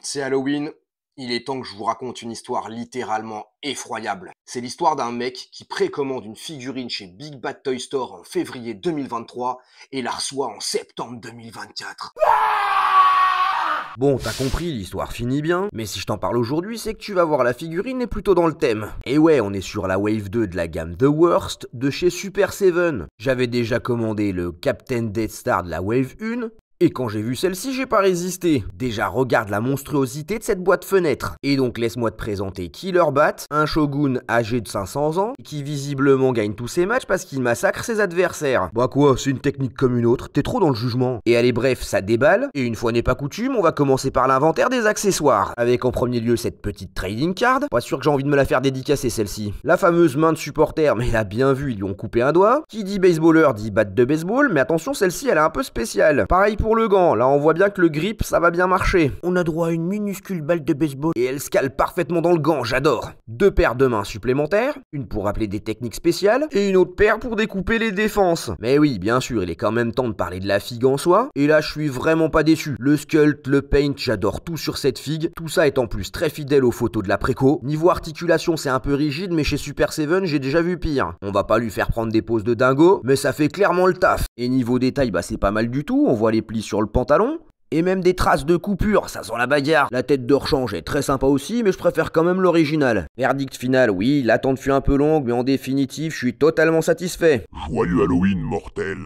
C'est Halloween, il est temps que je vous raconte une histoire littéralement effroyable. C'est l'histoire d'un mec qui précommande une figurine chez Big Bad Toy Store en février 2023 et la reçoit en septembre 2024. Bon, t'as compris, l'histoire finit bien, mais si je t'en parle aujourd'hui, c'est que tu vas voir la figurine est plutôt dans le thème. Et ouais, on est sur la Wave 2 de la gamme The Worst de chez Super Seven. J'avais déjà commandé le Captain Death Star de la Wave 1, et quand j'ai vu celle-ci, j'ai pas résisté. Déjà, regarde la monstruosité de cette boîte fenêtre. Et donc, laisse-moi te présenter Killer Bat, un shogun âgé de 500 ans, qui visiblement gagne tous ses matchs parce qu'il massacre ses adversaires. Bah quoi, c'est une technique comme une autre, t'es trop dans le jugement. Et allez bref, ça déballe, et une fois n'est pas coutume, on va commencer par l'inventaire des accessoires. Avec en premier lieu cette petite trading card, pas sûr que j'ai envie de me la faire dédicacer celle-ci. La fameuse main de supporter, mais là bien vu, ils lui ont coupé un doigt. Qui dit baseballer dit batte de baseball, mais attention, celle-ci elle est un peu spéciale. Pareil pour le gant, là on voit bien que le grip ça va bien marcher. On a droit à une minuscule balle de baseball et elle se cale parfaitement dans le gant, j'adore. Deux paires de mains supplémentaires, une pour rappeler des techniques spéciales et une autre paire pour découper les défenses. Mais oui, bien sûr, il est quand même temps de parler de la figue en soi, et là je suis vraiment pas déçu. Le sculpt, le paint, j'adore tout sur cette figue, tout ça est en plus très fidèle aux photos de la préco. Niveau articulation c'est un peu rigide, mais chez Super Seven j'ai déjà vu pire. On va pas lui faire prendre des poses de dingo, mais ça fait clairement le taf. Et niveau détail, bah c'est pas mal du tout, on voit les plis sur le pantalon. Et même des traces de coupure, ça sent la bagarre. La tête de rechange est très sympa aussi, mais je préfère quand même l'original. Verdict final, oui, l'attente fut un peu longue, mais en définitive, je suis totalement satisfait. Joyeux Halloween, mortel.